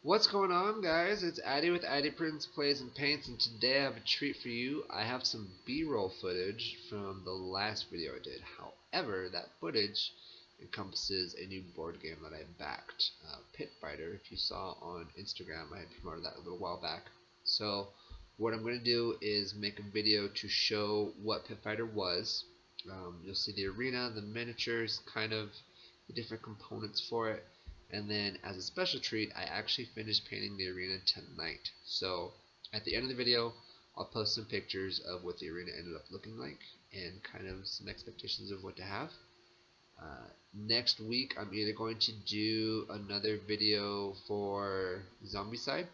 What's going on, guys? It's Addy with Addy Prints Plays and Paints, and today I have a treat for you. I have some B-roll footage from the last video I did. However, that footage encompasses a new board game that I backed, Pit Fighter. If you saw on Instagram, I had promoted that a little while back. So, what I'm going to do is make a video to show what Pit Fighter was. You'll see the arena, the miniatures, kind of the different components for it. And then as a special treat, I actually finished painting the arena tonight. So at the end of the video, I'll post some pictures of what the arena ended up looking like and kind of some expectations of what to have. Next week, I'm either going to do another video for Zombicide,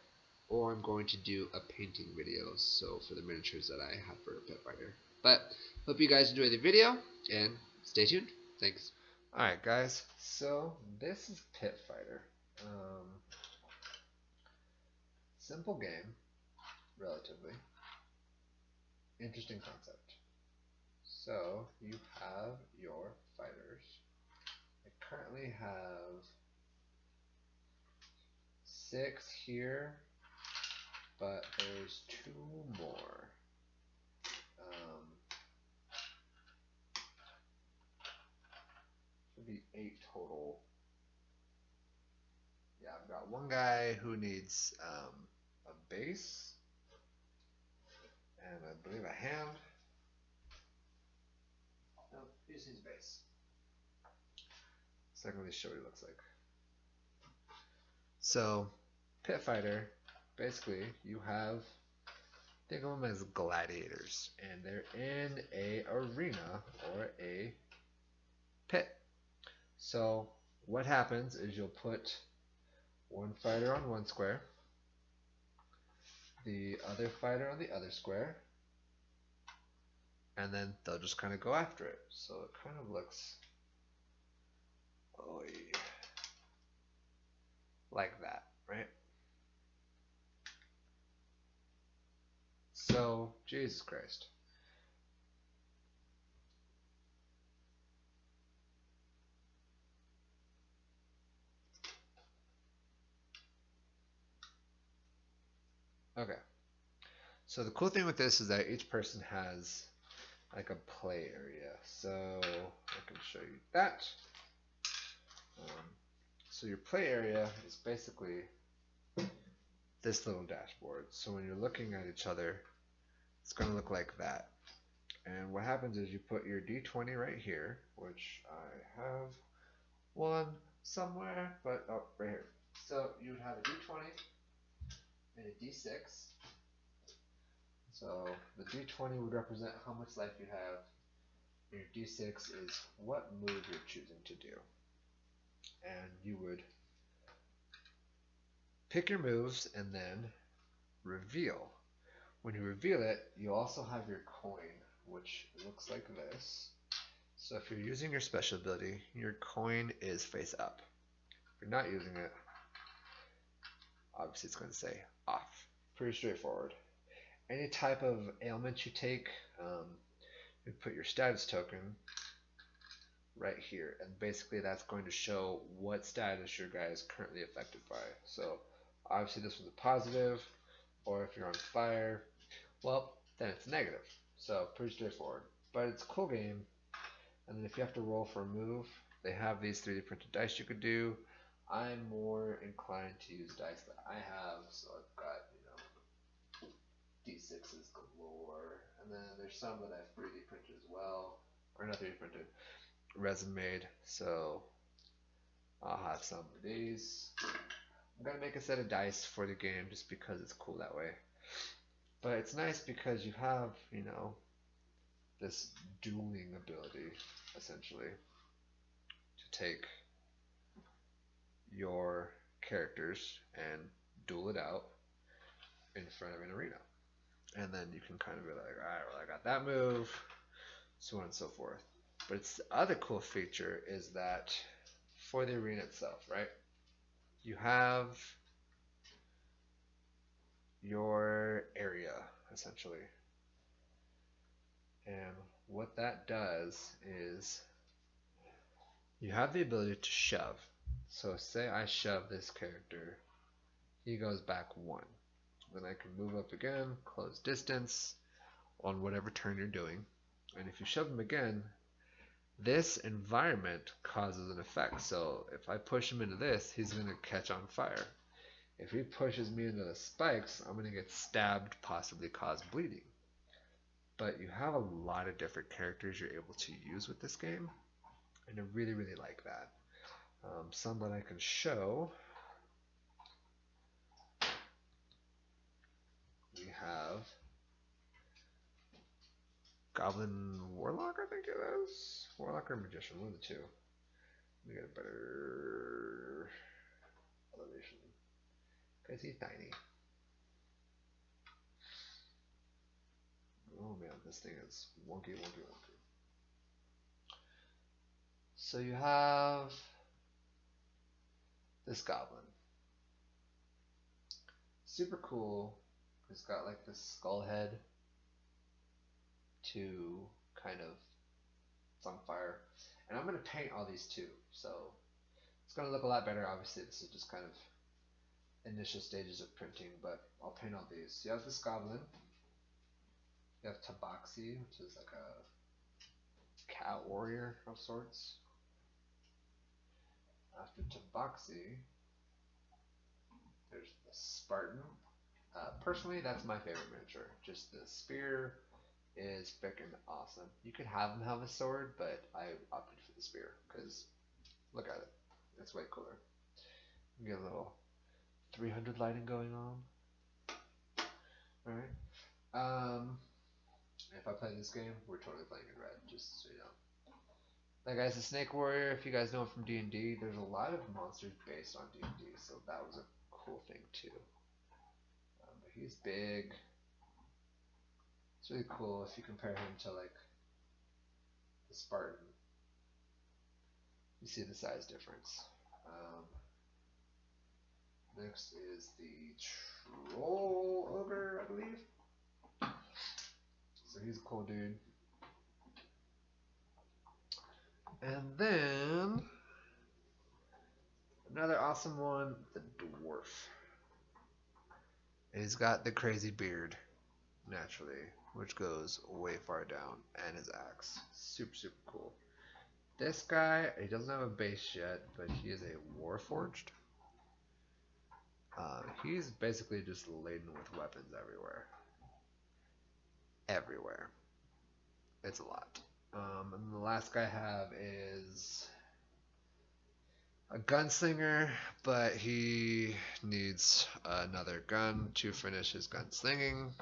or I'm going to do a painting video, so for the miniatures that I have for Pit Fighter. But hope you guys enjoy the video, and stay tuned. Thanks. Alright guys, so this is Pit Fighter. Simple game, relatively. Interesting concept. So you have your fighters. I currently have 6 here, but there's 2 more. Should be 8 total. Yeah, I've got one guy who needs a base, and I believe a hand. Nope, he just needs a base. So I can really show what he looks like. So, Pit Fighter, basically, you have, think of them as gladiators, and they're in a arena or a pit. So, what happens is you'll put one fighter on one square, the other fighter on the other square, and then they'll just kind of go after it. So it kind of looks like that, right? So, Jesus Christ. Okay. So the cool thing with this is that each person has like a play area. So I can show you that. So your play area is basically this little dashboard. So when you're looking at each other, it's going to look like that. And what happens is you put your D20 right here, which I have one somewhere, but oh, right here. So you would have a D20 and a D6. So the D20 would represent how much life you have. Your D6 is what move you're choosing to do. And you would pick your moves and then reveal. When you reveal it, you also have your coin, which looks like this. So if you're using your special ability, your coin is face up. If you're not using it, obviously it's going to say off. Pretty straightforward. Any type of ailment you take, you put your status token right here, and basically that's going to show what status your guy is currently affected by. So obviously this was a positive, or if you're on fire, well, then it's negative. So pretty straightforward, but it's a cool game. And then if you have to roll for a move, they have these 3D printed dice you could do. I'm more inclined to use dice that I have, so I've got, D6s galore, and then there's some that I've 3D printed as well, or not 3D printed, resin made, so I'll have some of these. I'm going to make a set of dice for the game just because it's cool that way. But it's nice because you have, this dueling ability, essentially, to take your characters and duel it out in front of an arena. And then you can kind of be like, alright, well, I got that move, so on and so forth. But it's the other cool feature is that for the arena itself, right, you have your area, essentially. And what that does is you have the ability to shove. So say I shove this character he goes back 1. Then I can move up again, close distance on whatever turn you're doing. And if you shove him again, this environment causes an effect. So if I push him into this, he's going to catch on fire. If he pushes me into the spikes, I'm going to get stabbed, possibly cause bleeding. But you have a lot of different characters you're able to use with this game, and I really, really like that. Some that I can show. We have Goblin Warlock, I think it is. Warlock or Magician, one of the two. Let me get a better elevation. Because he's tiny. Oh man, this thing is wonky, wonky, wonky. So you have this Goblin. Super cool. It's got like this skull head to kind of, it's on fire. And I'm going to paint all these too, so it's going to look a lot better. Obviously, this is just kind of initial stages of printing, but I'll paint all these. So you have this Goblin. You have Tabaxi, which is like a cat warrior of sorts. After Tabaxi, there's the Spartan. Personally, that's my favorite miniature. Just the spear is freaking awesome. You could have him have a sword, but I opted for the spear because look at it. It's way cooler. You get a little 300 lighting going on. Alright. If I play this game, we're totally playing in red, just so you know. That guy's a Snake Warrior. If you guys know him from D&D, there's a lot of monsters based on D&D, so that was a cool thing too. But he's big. It's really cool if you compare him to like the Spartan. You see the size difference. Next is the Troll Ogre, I believe. So he's a cool dude. And then another awesome one, the Dwarf. He's got the crazy beard, naturally, which goes way far down, and his axe. Super, super cool. This guy, he doesn't have a base yet, but he is a Warforged. He's basically just laden with weapons everywhere. Everywhere. It's a lot. And the last guy I have is a gunslinger, but he needs another gun to finish his gunslinging.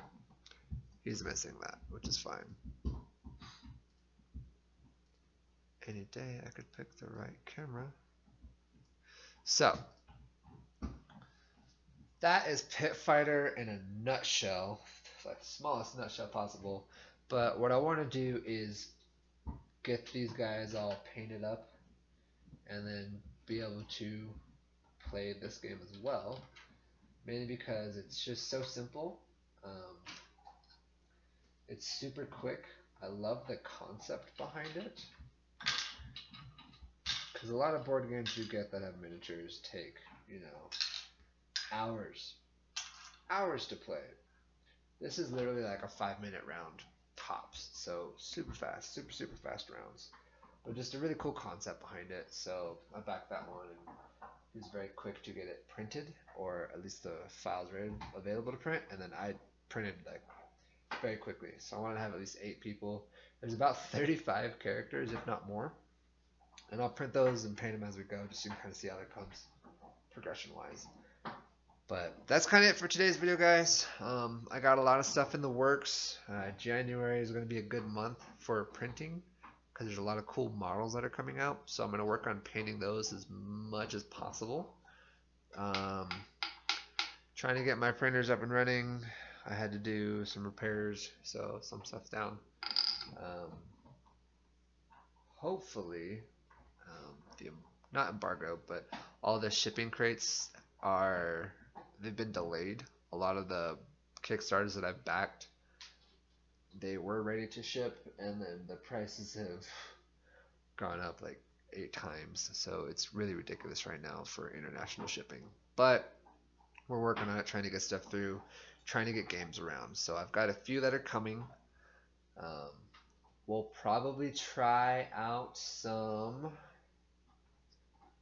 He's missing that, which is fine. Any day I could pick the right camera. So, that is Pit Fighter in a nutshell, like the smallest nutshell possible. But what I want to do is get these guys all painted up and then be able to play this game as well. Mainly because it's just so simple. It's super quick. I love the concept behind it. Because a lot of board games you get that have miniatures take, you know, hours to play. This is literally like a 5-minute round tops, so super fast, super fast rounds, but just a really cool concept behind it. So I backed that one, and it's very quick to get it printed, or at least the files ready, available to print, and then I printed like very quickly. So I want to have at least 8 people. There's about 35 characters, if not more, and I'll print those and paint them as we go, just so you can kind of see how that comes progression wise. But that's kind of it for today's video, guys. I got a lot of stuff in the works. January is going to be a good month for printing because there's a lot of cool models that are coming out. So I'm going to work on painting those as much as possible. Trying to get my printers up and running. I had to do some repairs, so some stuff's down. Hopefully, not embargo, but all the shipping crates they've been delayed. A lot of the Kickstarters that I've backed, they were ready to ship, and then the prices have gone up like 8 times. So it's really ridiculous right now for international shipping. But we're working on it, trying to get stuff through, trying to get games around. So I've got a few that are coming. Um, we'll probably try out some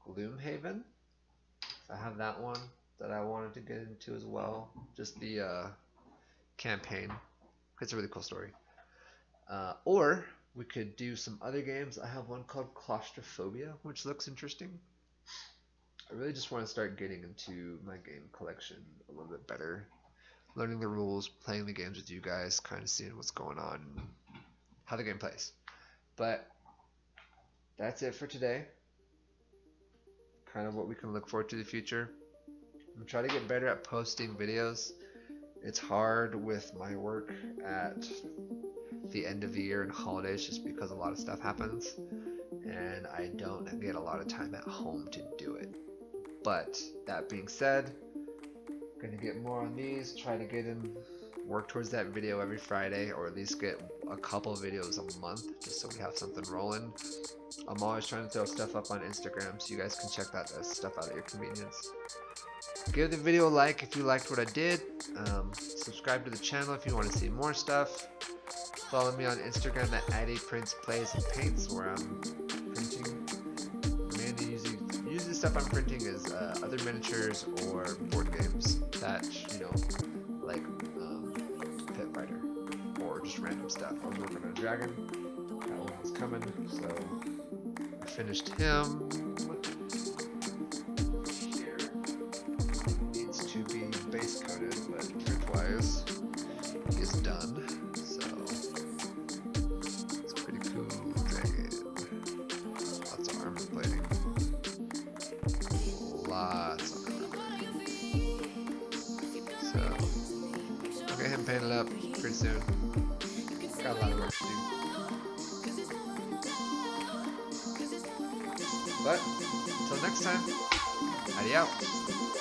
Gloomhaven. I have that one that I wanted to get into as well. Just the campaign. It's a really cool story. Or we could do some other games. I have one called Claustrophobia, which looks interesting. I really just want to start getting into my game collection a little bit better. Learning the rules, playing the games with you guys, kind of seeing what's going on, how the game plays. But that's it for today. Kind of what we can look forward to in the future. I'm trying to get better at posting videos. It's hard with my work at the end of the year and holidays just because a lot of stuff happens and I don't get a lot of time at home to do it. But that being said, gonna get more on these, try to get in, work towards that video every Friday, or at least get a couple of videos a month just so we have something rolling. I'm always trying to throw stuff up on Instagram so you guys can check that stuff out at your convenience. Give the video a like if you liked what I did. Subscribe to the channel if you want to see more stuff. Follow me on Instagram at AddiePrincePlays and Paints, where I'm printing. Mainly usually the stuff I'm printing is other miniatures or board games that, you know, like Pit Fighter or just random stuff. I'm working on a dragon. That one's coming, so I finished him. Base coated, but print wise is done. So it's pretty cool dragon. Lots of armor plating. Lots of armor plating. So I'll get him painted up pretty soon. Got a lot of work to do. But until next time, adios.